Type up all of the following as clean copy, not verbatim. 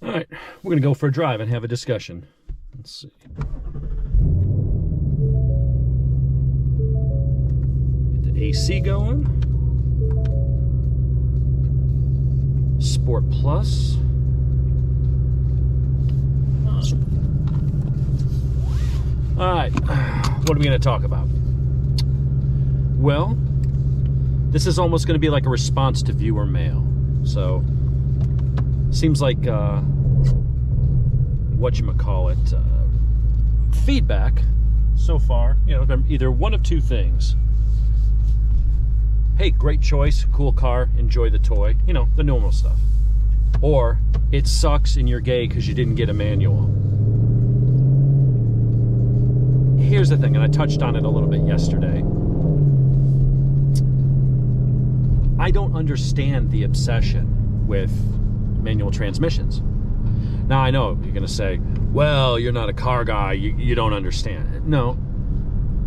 All right, we're going to go for a drive and have a discussion. Let's see. Get the AC going. Sport Plus. All right, what are we going to talk about? Well, this is almost going to be like a response to viewer mail. So, seems like, whatchamacallit, feedback so far, you know, either one of two things. Hey, great choice, cool car, enjoy the toy, you know, the normal stuff. Or, it sucks and you're gay because you didn't get a manual. Here's the thing, and I touched on it a little bit yesterday. I don't understand the obsession with manual transmissions. Now, I know you're going to say, well, you're not a car guy, you don't understand. No,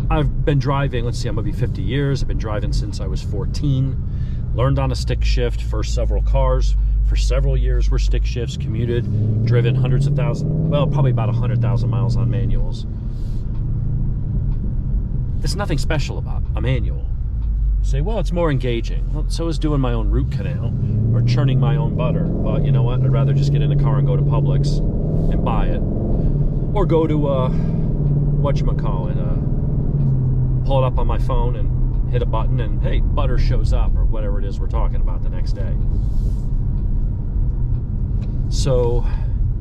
I've been driving, let's see, I'm going to be 50 years. I've been driving since I was 14. Learned on a stick shift, first several cars. For several years were stick shifts, commuted, driven hundreds of thousands, well, probably about 100,000 miles on manuals. There's nothing special about a manual. You say, well, it's more engaging. Well, so is doing my own root canal or churning my own butter. But you know what? I'd rather just get in a car and go to Publix and buy it. Or go to, pull it up on my phone and hit a button and, hey, butter shows up, or whatever it is we're talking about the next day. So,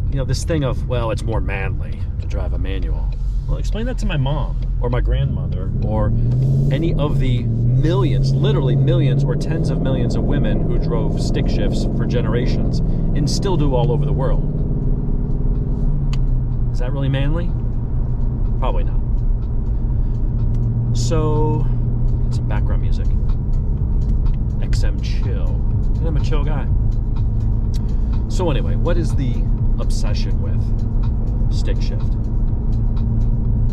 you know, this thing of, well, it's more manly to drive a manual. Well, explain that to my mom or my grandmother or any of the millions, literally millions or tens of millions of women who drove stick shifts for generations and still do all over the world. Is that really manly? Probably not. So, get some background music. XM chill. And I'm a chill guy. So anyway, what is the obsession with stick shift?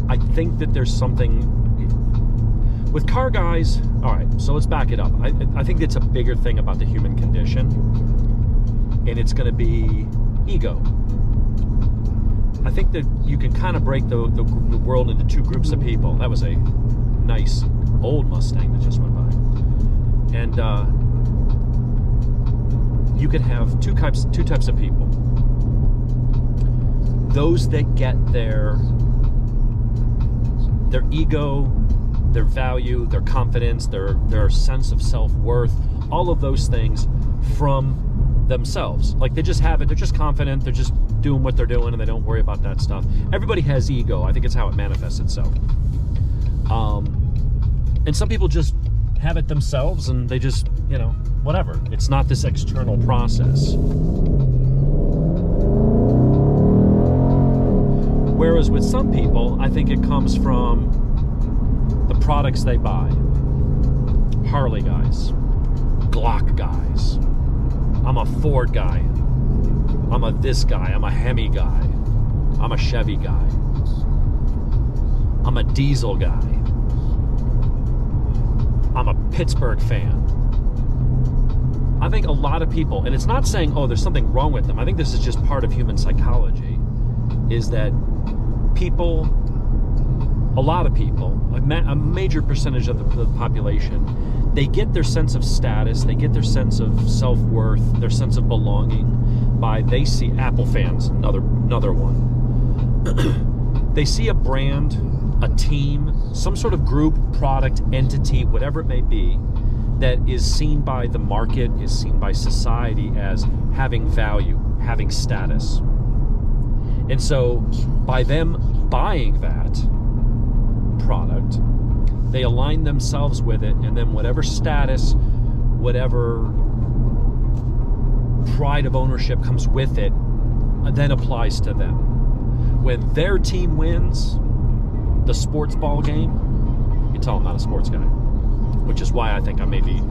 I think that there's something with car guys. All right, so let's back it up. I think it's a bigger thing about the human condition, and it's going to be ego. I think that you can kind of break the world into two groups of people. That was a nice old Mustang that just went by, and you could have two types of people. Those that get their ego, their value, their confidence, their sense of self-worth, all of those things from themselves. Like they just have it, they're just confident, they're just doing what they're doing and they don't worry about that stuff. Everybody has ego. I think it's how it manifests itself. And some people just have it themselves and they just, you know, whatever. It's not this external process. Whereas with some people, I think it comes from the products they buy. Harley guys, Glock guys. I'm a Ford guy. I'm a this guy. I'm a Hemi guy. I'm a Chevy guy. I'm a diesel guy. I'm a Pittsburgh fan. I think a lot of people, and it's not saying, oh, there's something wrong with them. I think this is just part of human psychology, is that people, a lot of people, a major percentage of the population, they get their sense of status, they get their sense of self-worth, their sense of belonging by, they see Apple fans, another one. They see a brand, a team, some sort of group, product, entity, whatever it may be, that is seen by the market, is seen by society as having value, having status. And so by them buying that product, they align themselves with it, and then whatever status, whatever pride of ownership comes with it, then applies to them. When their team wins the sports ball game, you tell them I'm not a sports guy. Which is why I think I may be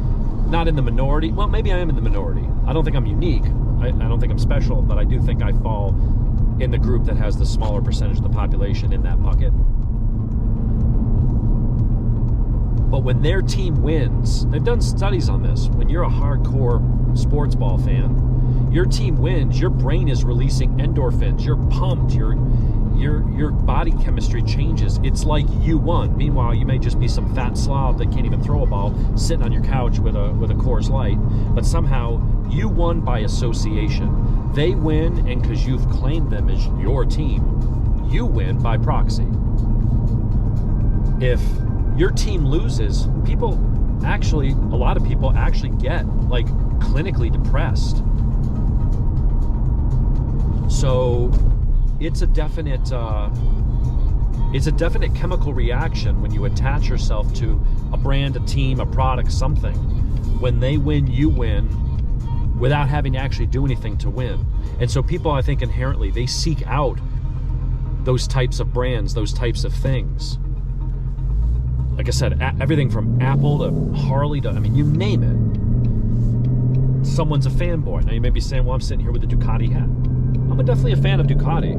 not in the minority. Well, maybe I am in the minority. I don't think I'm unique. I don't think I'm special, but I do think I fall in the group that has the smaller percentage of the population in that bucket. But when their team wins, they've done studies on this. When you're a hardcore sports ball fan, your team wins, your brain is releasing endorphins, you're pumped, your body chemistry changes. It's like you won. Meanwhile, you may just be some fat slob that can't even throw a ball sitting on your couch with a Coors Light, but somehow you won by association. They win, and because you've claimed them as your team, you win by proxy. If your team loses, a lot of people actually get like clinically depressed. So it's a definite chemical reaction when you attach yourself to a brand, a team, a product, something. When they win, you win without having to actually do anything to win. And so people, I think, inherently, they seek out those types of brands, those types of things. Like I said, everything from Apple to Harley to, I mean, you name it. Someone's a fanboy. Now you may be saying, well, I'm sitting here with a Ducati hat. I'm definitely a fan of Ducati.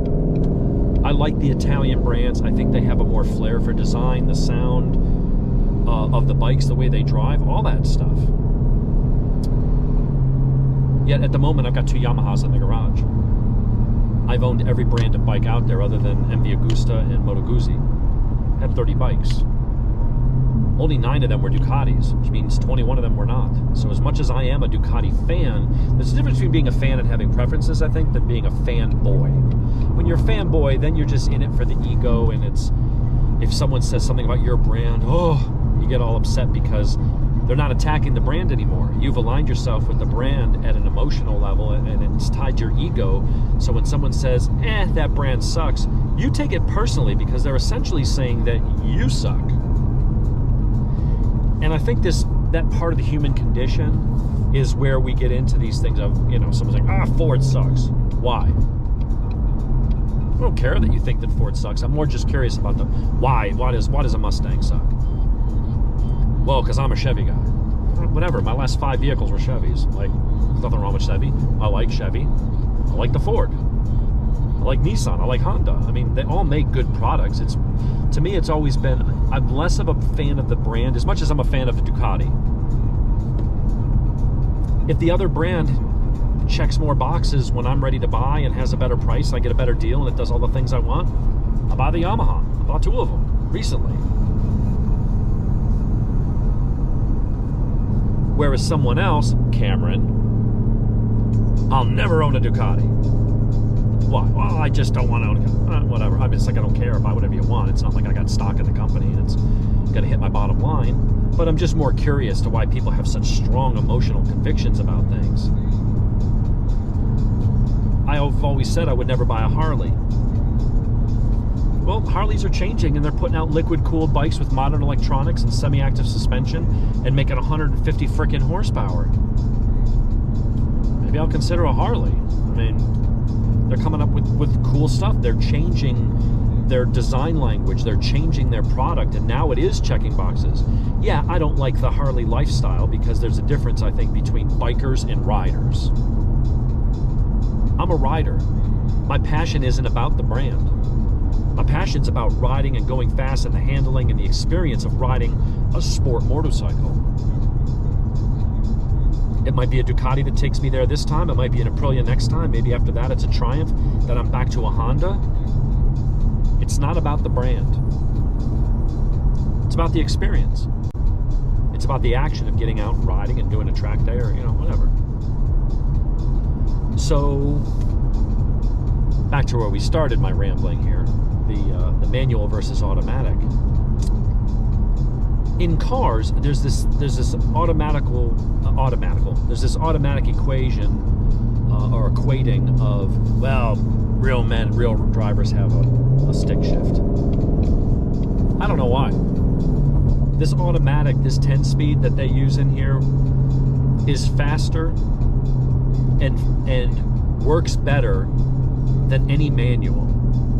I like the Italian brands. I think they have a more flair for design, the sound of the bikes, the way they drive, all that stuff. Yet at the moment, I've got 2 Yamahas in the garage. I've owned every brand of bike out there other than MV Agusta and Moto Guzzi. I had 30 bikes. Only 9 of them were Ducatis, which means 21 of them were not. So as much as I am a Ducati fan, there's a difference between being a fan and having preferences, I think, than being a fanboy. When you're a fanboy, then you're just in it for the ego, and it's, if someone says something about your brand, you get all upset because they're not attacking the brand anymore. You've aligned yourself with the brand at an emotional level, and it's tied to your ego. So when someone says, that brand sucks, you take it personally because they're essentially saying that you suck. And I think that part of the human condition is where we get into these things of, someone's like, Ford sucks. Why? I don't care that you think that Ford sucks. I'm more just curious about the why. Why does a Mustang suck? Well, because I'm a Chevy guy. Whatever, my last 5 vehicles were Chevys. Like, there's nothing wrong with Chevy. I like Chevy. I like the Ford. I like Nissan. I like Honda. I mean, they all make good products. To me, it's always been, I'm less of a fan of the brand as much as I'm a fan of the Ducati. If the other brand checks more boxes when I'm ready to buy and has a better price, I get a better deal, and it does all the things I want, I buy the Yamaha. I bought 2 of them recently. Whereas someone else, Cameron, I'll never own a Ducati. Why? Well, I just don't want to own a whatever. I mean, it's like I don't care. Buy whatever you want. It's not like I got stock in the company and it's going to hit my bottom line. But I'm just more curious to why people have such strong emotional convictions about things. I've always said I would never buy a Harley. Well, Harleys are changing, and they're putting out liquid-cooled bikes with modern electronics and semi-active suspension and making 150 frickin' horsepower. Maybe I'll consider a Harley. I mean, they're coming up with cool stuff. They're changing their design language. They're changing their product, and now it is checking boxes. Yeah, I don't like the Harley lifestyle because there's a difference, I think, between bikers and riders. I'm a rider. My passion isn't about the brand. My passion's about riding and going fast and the handling and the experience of riding a sport motorcycle. It might be a Ducati that takes me there this time. It might be an Aprilia next time. Maybe after that it's a Triumph. Then I'm back to a Honda. It's not about the brand. It's about the experience. It's about the action of getting out and riding and doing a track day or, whatever. So, back to where we started my rambling here. The manual versus automatic. In cars, there's this automatic equation or equating of, well, real men, real drivers have a stick shift. I don't know why. This automatic, this 10-speed that they use in here is faster and works better than any manual,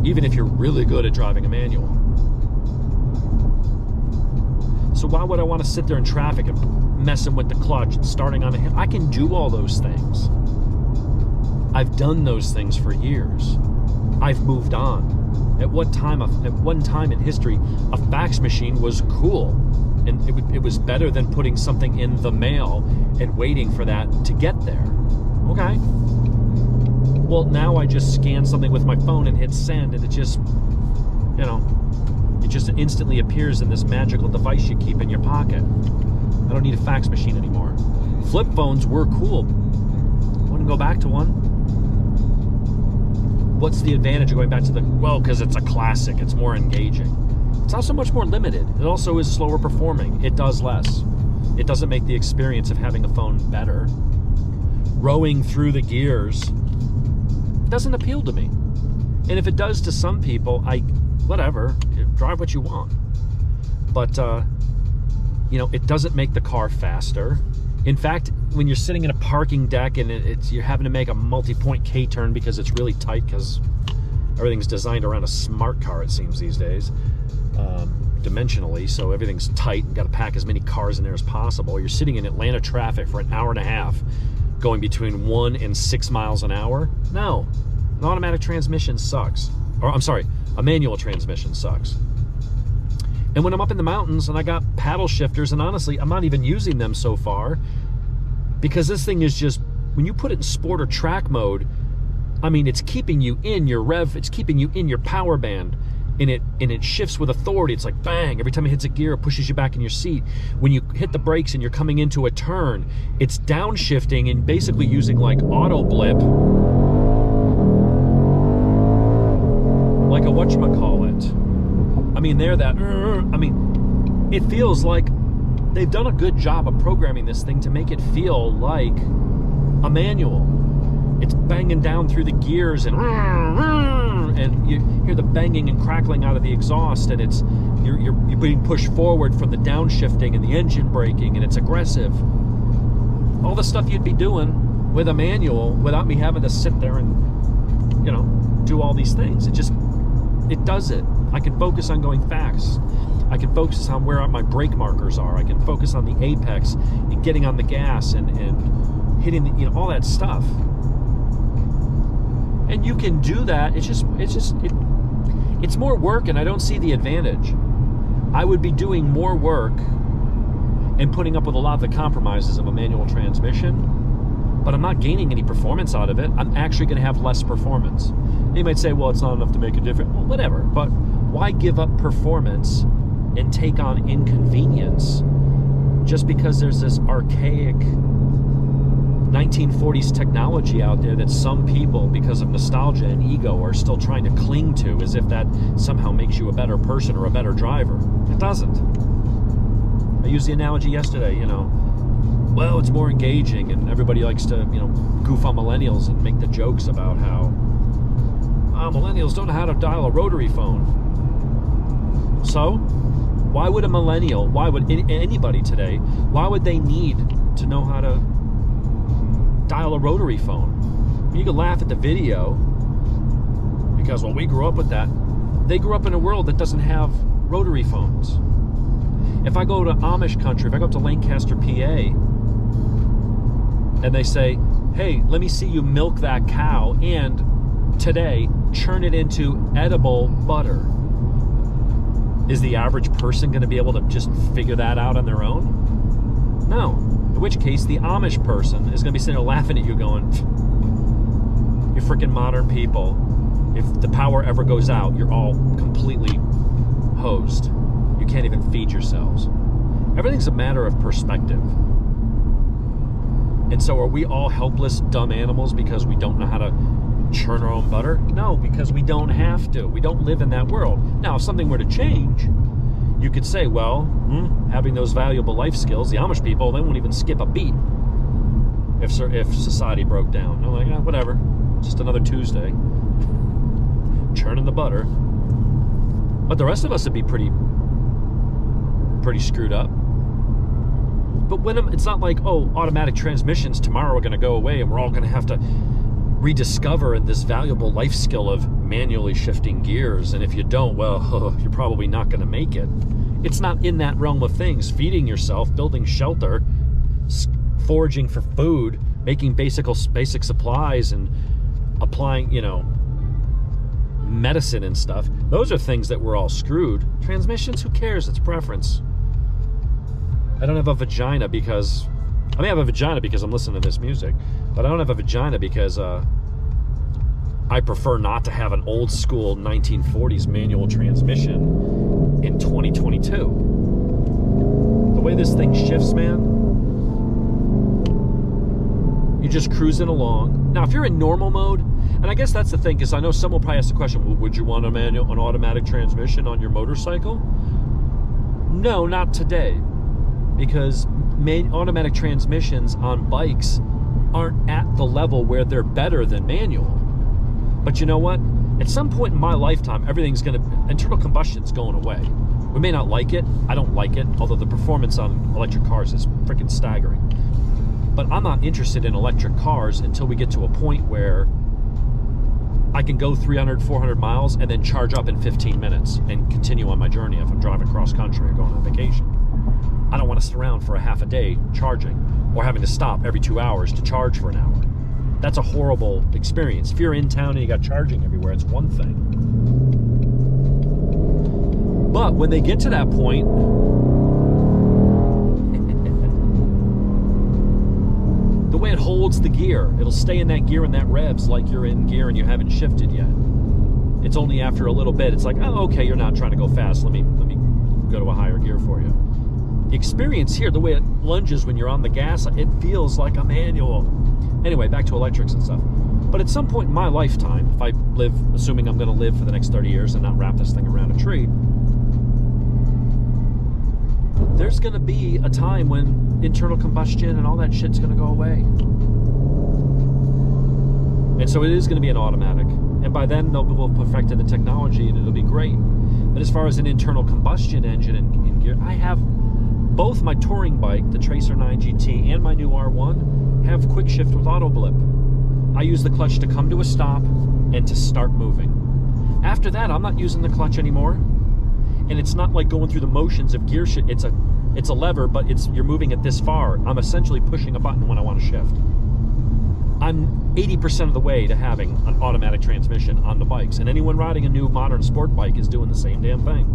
even if you're really good at driving a manual. So why would I want to sit there in traffic and messing with the clutch and starting on a hill? I can do all those things. I've done those things for years. I've moved on. At one time in history, a fax machine was cool, and it was better than putting something in the mail and waiting for that to get there. Okay. Well, now I just scan something with my phone and hit send, and it just, you know, it just instantly appears in this magical device you keep in your pocket. I don't need a fax machine anymore. Flip phones were cool. Wouldn't go back to one. What's the advantage of going back to the, well, because it's a classic, it's more engaging. It's also much more limited. It also is slower performing. It does less. It doesn't make the experience of having a phone better. Rowing through the gears doesn't appeal to me. And if it does to some people, whatever, drive what you want. But, you know, it doesn't make the car faster. In fact, when you're sitting in a parking deck and you're having to make a multi-point K-turn because it's really tight, because everything's designed around a smart car, it seems, these days, dimensionally, so everything's tight and got to pack as many cars in there as possible. You're sitting in Atlanta traffic for an hour and a half, going between 1 and 6 miles an hour. No, an automatic transmission sucks. Or, I'm sorry, a manual transmission sucks. And when I'm up in the mountains and I got paddle shifters, and honestly, I'm not even using them so far, because this thing is just, when you put it in sport or track mode, I mean, it's keeping you in your rev, it's keeping you in your power band, and it shifts with authority. It's like bang, every time it hits a gear, it pushes you back in your seat. When you hit the brakes and you're coming into a turn, it's downshifting and basically using like auto blip, like a whatchamacallit. I mean, it feels like they've done a good job of programming this thing to make it feel like a manual. It's banging down through the gears, and you hear the banging and crackling out of the exhaust, and you're being pushed forward from the downshifting and the engine braking, and it's aggressive. All the stuff you'd be doing with a manual without me having to sit there and, you know, do all these things. It does it. I can focus on going fast. I can focus on where my brake markers are. I can focus on the apex and getting on the gas and hitting the, you know, all that stuff. And you can do that. It's more work, and I don't see the advantage. I would be doing more work and putting up with a lot of the compromises of a manual transmission, but I'm not gaining any performance out of it. I'm actually going to have less performance. You might say, well, it's not enough to make a difference. Well, whatever. But why give up performance and take on inconvenience just because there's this archaic 1940s technology out there that some people, because of nostalgia and ego, are still trying to cling to, as if that somehow makes you a better person or a better driver? It doesn't. I used the analogy yesterday, you know, well, it's more engaging, and everybody likes to, you know, goof on millennials and make the jokes about how millennials don't know how to dial a rotary phone. So why would a millennial, why would anybody today, why would they need to know how to dial a rotary phone? You can laugh at the video because, well, we grew up with that. They grew up in a world that doesn't have rotary phones. If I go to Amish country, if I go up to Lancaster, PA, and they say, hey, let me see you milk that cow and today churn it into edible butter, is the average person going to be able to just figure that out on their own? No. In which case, the Amish person is going to be sitting there laughing at you going, you freaking modern people, if the power ever goes out, you're all completely hosed. You can't even feed yourselves. Everything's a matter of perspective. And so are we all helpless, dumb animals because we don't know how to churn our own butter? No, because we don't have to. We don't live in that world. Now, if something were to change, you could say, well, having those valuable life skills, the Amish people, they won't even skip a beat if society broke down. I'm like, whatever, just another Tuesday, churning the butter. But the rest of us would be pretty screwed up. But when it's not like, oh, automatic transmissions tomorrow are going to go away and we're all going to have to rediscover this valuable life skill of manually shifting gears, and if you don't, well, you're probably not going to make it. It's not in that realm of things. Feeding yourself, building shelter, foraging for food, making basic supplies, and applying, you know, medicine and stuff. Those are things that we're all screwed. Transmissions, who cares? It's preference. I don't have a vagina because I have a vagina because I'm listening to this music, but I don't have a vagina because I prefer not to have an old school 1940s manual transmission in 2022. The way this thing shifts, man, you're just cruising along. Now, if you're in normal mode, and I guess that's the thing, because I know someone will probably ask the question, well, would you want an automatic transmission on your motorcycle? No, not today, because automatic transmissions on bikes aren't at the level where they're better than manual. But you know what? At some point in my lifetime, internal combustion's going away. We may not like it. I don't like it, although the performance on electric cars is freaking staggering. But I'm not interested in electric cars until we get to a point where I can go 300, 400 miles and then charge up in 15 minutes and continue on my journey if I'm driving cross country or going on vacation. I don't want to sit around for a half a day charging or having to stop every 2 hours to charge for an hour. That's a horrible experience. If you're in town and you got charging everywhere, it's one thing. But when they get to that point, the way it holds the gear, it'll stay in that gear and that revs like you're in gear and you haven't shifted yet. It's only after a little bit, it's like, oh, okay, you're not trying to go fast. Let me go to a higher gear for you. The experience here, the way it lunges when you're on the gas, it feels like a manual. Anyway, back to electrics and stuff. But at some point in my lifetime, if I live, assuming I'm going to live for the next 30 years and not wrap this thing around a tree, there's going to be a time when internal combustion and all that shit's going to go away. And so it is going to be an automatic. And by then, they'll have perfected the technology and it'll be great. But as far as an internal combustion engine and gear, I have both my touring bike, the Tracer 9 GT, and my new R1 have quick shift with auto blip. I use the clutch to come to a stop and to start moving. After that, I'm not using the clutch anymore. And it's not like going through the motions of gear shift. It's a lever, but you're moving it this far. I'm essentially pushing a button when I want to shift. I'm 80% of the way to having an automatic transmission on the bikes. And anyone riding a new modern sport bike is doing the same damn thing.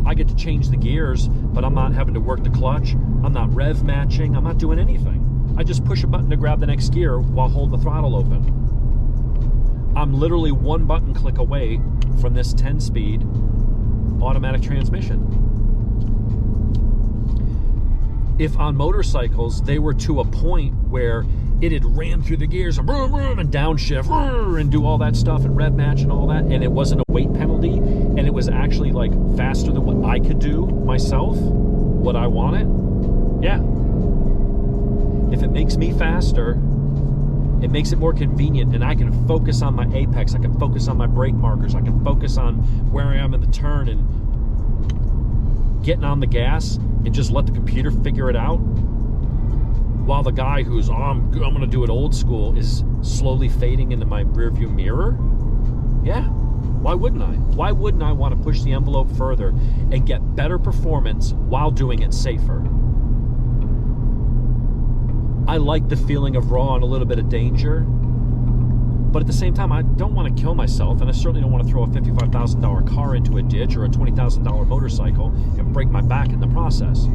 I get to change the gears, but I'm not having to work the clutch. I'm not rev matching. I'm not doing anything. I just push a button to grab the next gear while holding the throttle open. I'm literally one button click away from this 10-speed automatic transmission. If on motorcycles they were to a point where it had ran through the gears and vroom, vroom, and downshift and do all that stuff and rev match and all that, and it wasn't a weight penalty, and it was actually like faster than what I could do myself, what I wanted, yeah. If it makes me faster, it makes it more convenient, and I can focus on my apex, I can focus on my brake markers, I can focus on where I am in the turn and getting on the gas and just let the computer figure it out, while the guy who's, oh, I'm going to do it old school, is slowly fading into my rearview mirror. Yeah, why wouldn't I? Why wouldn't I want to push the envelope further and get better performance while doing it safer? I like the feeling of raw and a little bit of danger, but at the same time, I don't want to kill myself, and I certainly don't want to throw a $55,000 car into a ditch or a $20,000 motorcycle and break my back in the process.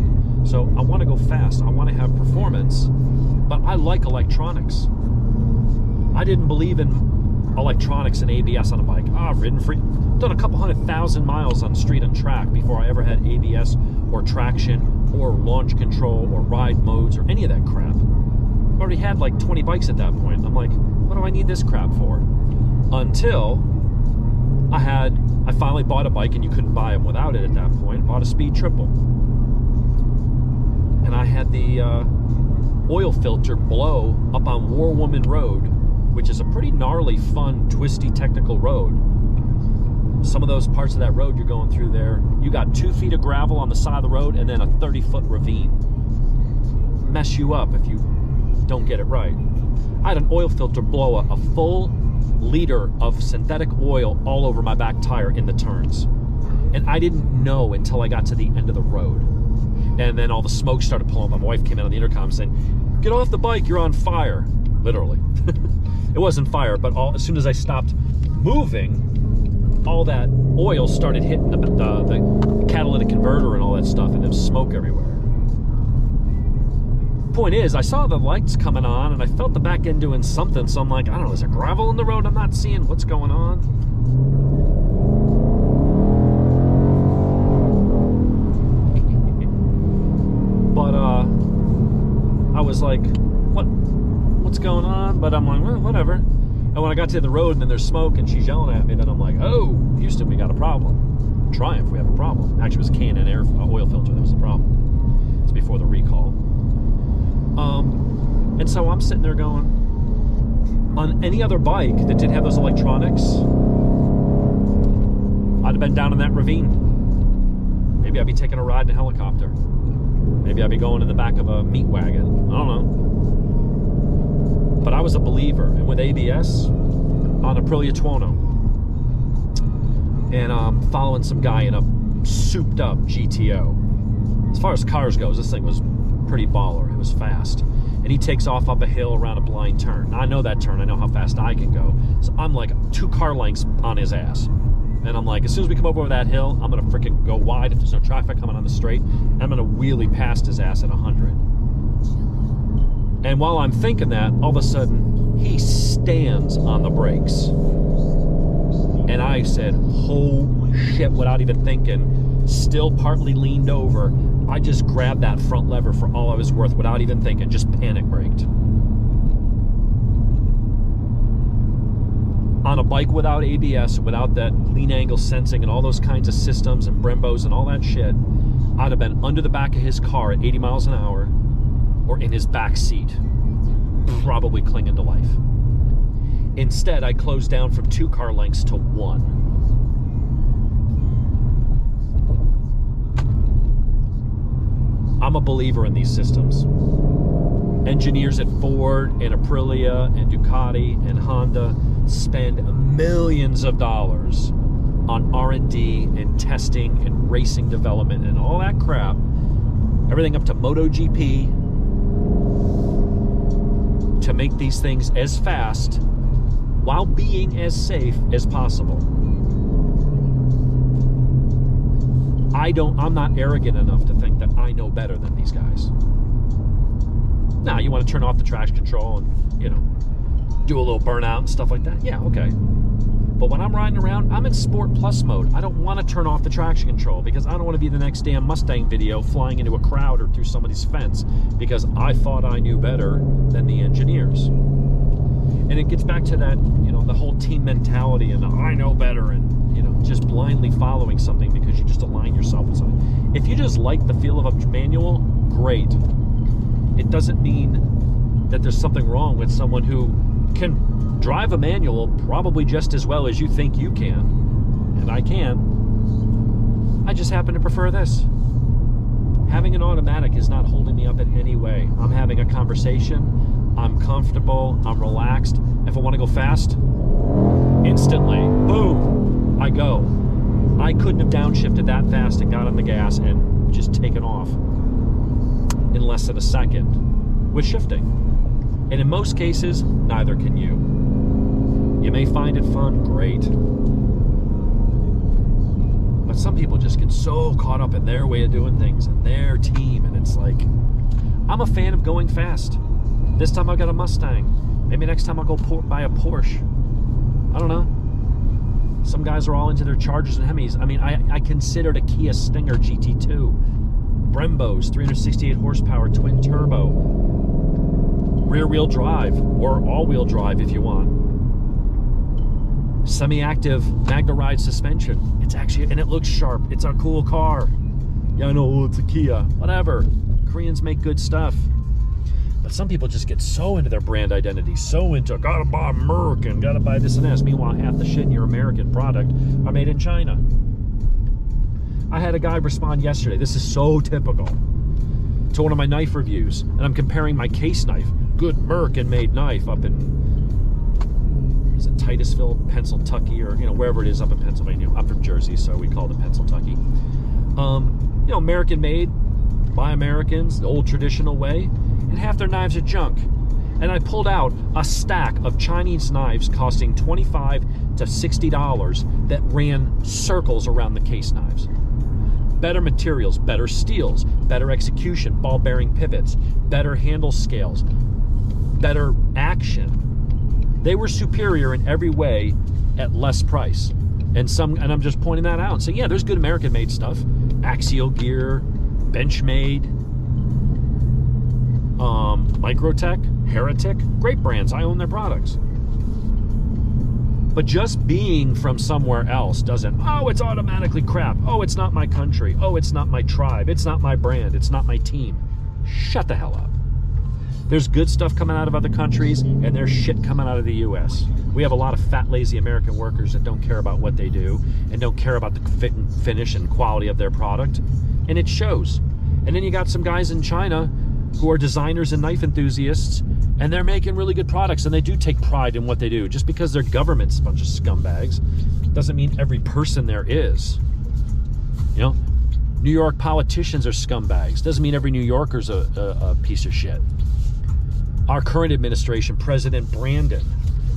So I want to go fast. I want to have performance, but I like electronics. I didn't believe in electronics and ABS on a bike. I've ridden free, done a couple 100,000 miles on street and track before I ever had ABS or traction or launch control or ride modes or any of that crap. I already had like 20 bikes at that point. I'm like, what do I need this crap for? Until I finally bought a bike, and you couldn't buy them without it at that point. Bought a Speed Triple. And I had the oil filter blow up on War Woman Road, which is a pretty gnarly, fun, twisty, technical road. Some of those parts of that road you're going through there, you got 2 feet of gravel on the side of the road and then a 30-foot ravine. Mess you up if you don't get it right. I had an oil filter blow a full liter of synthetic oil all over my back tire in the turns. And I didn't know until I got to the end of the road. And then all the smoke started pulling up. My wife came out on the intercom saying, "Get off the bike, you're on fire." Literally. It wasn't fire, but as soon as I stopped moving, all that oil started hitting the catalytic converter and all that stuff, and there was smoke everywhere. point is, I saw the lights coming on, and I felt the back end doing something, so I'm like, I don't know, is there gravel in the road I'm not seeing? What's going on? But, I was like, what's going on? But I'm like, well, whatever. And when I got to the road, and then there's smoke, and she's yelling at me, then I'm like, oh, Houston, we got a problem. Triumph, we have a problem. Actually, it was a K&N oil filter that was the problem. It's before the recall. And so I'm sitting there going, on any other bike that didn't have those electronics, I'd have been down in that ravine. Maybe I'd be taking a ride in a helicopter. Maybe I'd be going in the back of a meat wagon. I don't know. But I was a believer. And with ABS on Aprilia Tuono, and following some guy in a souped up GTO. As far as cars goes, this thing was pretty baller. It was fast. And he takes off up a hill around a blind turn. Now, I know that turn. I know how fast I can go. So I'm like 2 car lengths on his ass. And I'm like, as soon as we come over that hill, I'm going to freaking go wide if there's no traffic coming on the straight. I'm going to wheelie past his ass at 100. And while I'm thinking that, all of a sudden, he stands on the brakes. And I said, oh shit, without even thinking, still partly leaned over. I just grabbed that front lever for all I was worth without even thinking, just panic braked. On a bike without ABS, without that lean angle sensing and all those kinds of systems and Brembos and all that shit, I'd have been under the back of his car at 80 miles an hour or in his back seat, probably clinging to life. Instead, I closed down from 2 car lengths to 1. I'm a believer in these systems. Engineers at Ford and Aprilia and Ducati and Honda spend millions of dollars on R&D and testing and racing development and all that crap. Everything up to MotoGP to make these things as fast while being as safe as possible. I'm not arrogant enough to think that I know better than these guys. Now, you want to turn off the traction control and, do a little burnout and stuff like that? Yeah, okay. But when I'm riding around, I'm in Sport Plus mode. I don't want to turn off the traction control because I don't want to be the next damn Mustang video flying into a crowd or through somebody's fence because I thought I knew better than the engineers. And it gets back to that, the whole team mentality and the I know better and, just blindly following something because you just align yourself with something. If you just like the feel of a manual, great. It doesn't mean that there's something wrong with someone who can drive a manual probably just as well as you think you can. And I can. I just happen to prefer this. Having an automatic is not holding me up in any way. I'm having a conversation. I'm comfortable. I'm relaxed. If I want to go fast, instantly, boom, I go. I couldn't have downshifted that fast and got on the gas and just taken off in less than a second with shifting. And in most cases, neither can you. You may find it fun, great. But some people just get so caught up in their way of doing things and their team, and it's like, I'm a fan of going fast. This time I've got a Mustang. Maybe next time I'll go buy a Porsche. I don't know. Some guys are all into their Chargers and Hemis. I mean, I considered a Kia Stinger GT2. Brembos, 368 horsepower, twin turbo. Rear-wheel drive, or all-wheel drive if you want. Semi-active Magna Ride suspension. It's actually, and it looks sharp. It's a cool car. Yeah, I know, it's a Kia. Whatever. Koreans make good stuff. But some people just get so into their brand identity, so into, gotta buy Merc and gotta buy this and this. Meanwhile, half the shit in your American product are made in China. I had a guy respond yesterday. This is so typical. To one of my knife reviews, and I'm comparing my case knife, good Merc and made knife up in, is it Titusville, Pennsylvania, or wherever it is up in Pennsylvania. I'm from Jersey, so we call it Pennsylvania. American made by Americans, the old traditional way, and half their knives are junk. And I pulled out a stack of Chinese knives costing $25 to $60 that ran circles around the case knives. better materials, better steels, better execution, ball bearing pivots, better handle scales, better action. They were superior in every way at less price. And I'm just pointing that out. So yeah, there's good American-made stuff. Axial Gear, Benchmade, Microtech, Heretic, great brands. I own their products. But just being from somewhere else doesn't, oh, it's automatically crap. Oh, it's not my country. Oh, it's not my tribe. It's not my brand. It's not my team. Shut the hell up. There's good stuff coming out of other countries, and there's shit coming out of the U.S. We have a lot of fat, lazy American workers that don't care about what they do and don't care about the fit and finish and quality of their product, and it shows. And then you got some guys in China who are designers and knife enthusiasts, and they're making really good products, and they do take pride in what they do. Just because their government's a bunch of scumbags doesn't mean every person there is. You know, New York politicians are scumbags. Doesn't mean every New Yorker's a piece of shit. Our current administration, President Brandon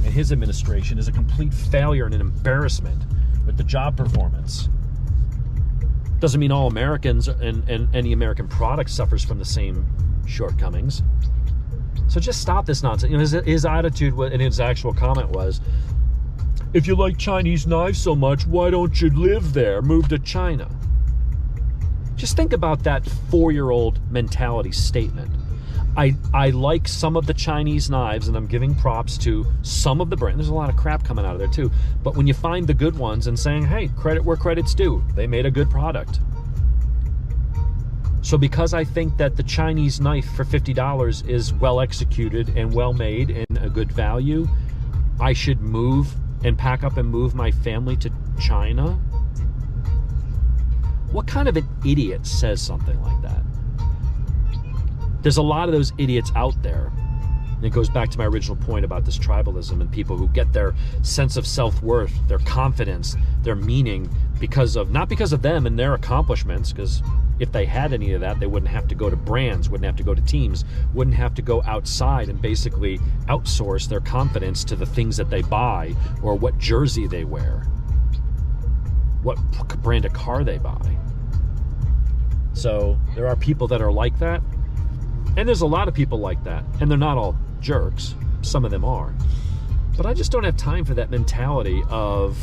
and his administration, is a complete failure and an embarrassment with the job performance. Doesn't mean all Americans and any American product suffers from the same shortcomings. So just stop this nonsense. You know, his attitude and his actual comment was, if you like Chinese knives so much, why don't you live there? Move to China. Just think about that 4-year-old mentality statement. I like some of the Chinese knives, and I'm giving props to some of the brands. There's a lot of crap coming out of there too. But when you find the good ones and saying, hey, credit where credit's due, they made a good product. So because I think that the Chinese knife for $50 is well executed and well made and a good value, I should move and pack up and move my family to China? What kind of an idiot says something like that? There's a lot of those idiots out there. And it goes back to my original point about this tribalism and people who get their sense of self-worth, their confidence, their meaning not because of them and their accomplishments, because if they had any of that, they wouldn't have to go to brands, wouldn't have to go to teams, wouldn't have to go outside and basically outsource their confidence to the things that they buy or what jersey they wear, what brand of car they buy. So there are people that are like that. And there's a lot of people like that, and they're not all jerks. Some of them are. But I just don't have time for that mentality of,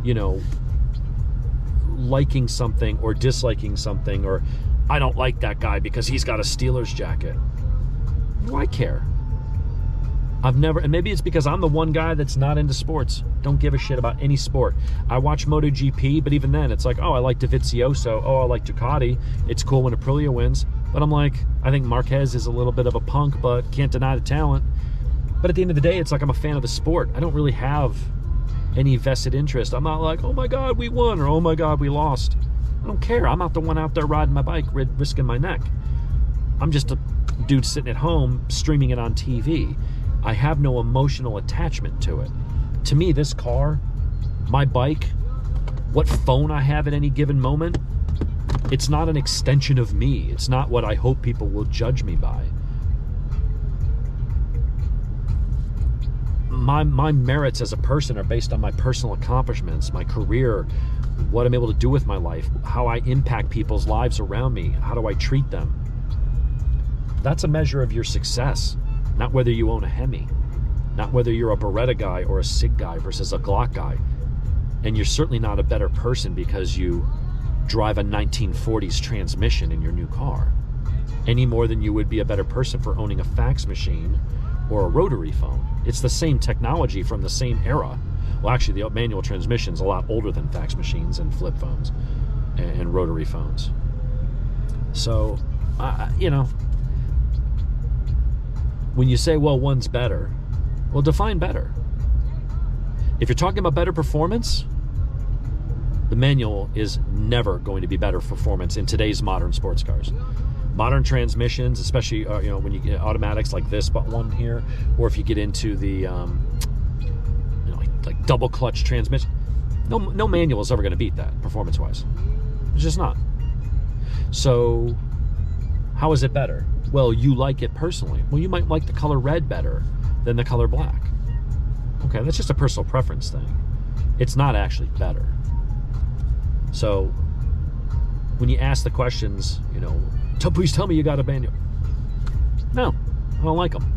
you know, liking something or disliking something, or I don't like that guy because he's got a Steelers jacket. What do I care? And maybe it's because I'm the one guy that's not into sports. Don't give a shit about any sport. I watch MotoGP, but even then, it's like, oh, I like Dovizioso. Oh, I like Ducati. It's cool when Aprilia wins. But I'm like, I think Marquez is a little bit of a punk, but can't deny the talent. But at the end of the day, it's like I'm a fan of the sport. I don't really have any vested interest. I'm not like, oh my God, we won, or oh my God, we lost. I don't care. I'm not the one out there riding my bike, risking my neck. I'm just a dude sitting at home streaming it on TV. I have no emotional attachment to it. To me, this car, my bike, what phone I have at any given moment, it's not an extension of me. It's not what I hope people will judge me by. My merits as a person are based on my personal accomplishments, my career, what I'm able to do with my life, how I impact people's lives around me, how do I treat them. That's a measure of your success, not whether you own a Hemi, not whether you're a Beretta guy or a SIG guy versus a Glock guy. And you're certainly not a better person because you drive a 1940s transmission in your new car, any more than you would be a better person for owning a fax machine or a rotary phone. It's the same technology from the same era. Well, actually, the manual transmission's a lot older than fax machines and flip phones and rotary phones. So, you know, when you say, well, one's better, well, define better. If you're talking about better performance, the manual is never going to be better performance in today's modern sports cars. Modern transmissions, especially you know, when you get automatics like this but one here, or if you get into the you know, like double clutch transmission, no manual is ever going to beat that performance-wise. It's just not. So how is it better? Well, you like it personally. Well, you might like the color red better than the color black. Okay, that's just a personal preference thing. It's not actually better. So when you ask the questions, you know, please tell me you got a manual. No, I don't like them.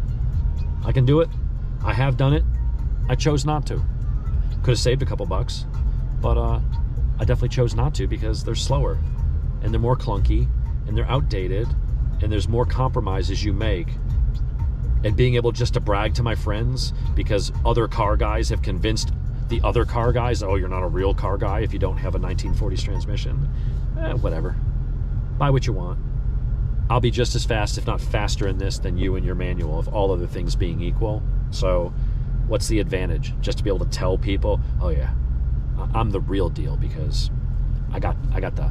I can do it. I have done it. I chose not to. Could have saved a couple bucks, but I definitely chose not to because they're slower and they're more clunky and they're outdated and there's more compromises you make. And being able just to brag to my friends because other car guys have convinced the other car guys, oh, you're not a real car guy if you don't have a 1940s transmission. Whatever. Buy what you want. I'll be just as fast, if not faster in this than you in your manual, if all other things being equal. So what's the advantage? Just to be able to tell people, oh yeah, I'm the real deal because I got the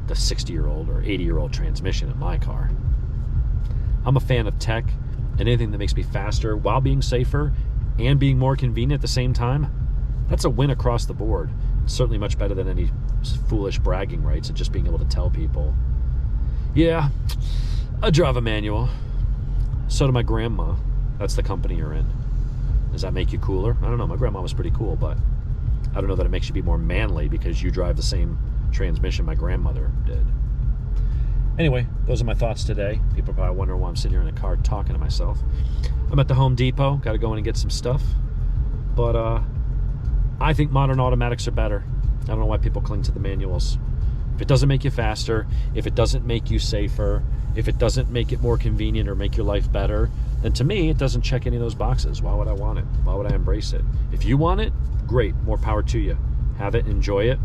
60-year-old or 80-year-old transmission in my car. I'm a fan of tech and anything that makes me faster while being safer and being more convenient at the same time. That's a win across the board. It's certainly much better than any foolish bragging rights and just being able to tell people, yeah, I drive a manual. So did my grandma. That's the company you're in. Does that make you cooler? I don't know. My grandma was pretty cool, but I don't know that it makes you be more manly because you drive the same transmission my grandmother did. Anyway, those are my thoughts today. People are probably wondering why I'm sitting here in the car talking to myself. I'm at the Home Depot. Got to go in and get some stuff. But I think modern automatics are better. I don't know why people cling to the manuals. If it doesn't make you faster, if it doesn't make you safer, if it doesn't make it more convenient or make your life better, then to me, it doesn't check any of those boxes. Why would I want it? Why would I embrace it? If you want it, great. More power to you. Have it, enjoy it.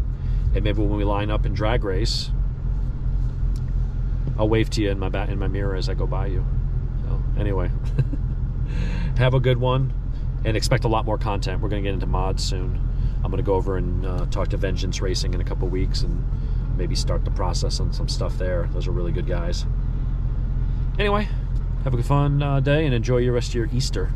And maybe when we line up in drag race, I'll wave to you in my mirror as I go by you. So, anyway, have a good one and expect a lot more content. We're going to get into mods soon. I'm going to go over and talk to Vengeance Racing in a couple weeks and maybe start the process on some stuff there. Those are really good guys. Anyway, have a fun day and enjoy your rest of your Easter.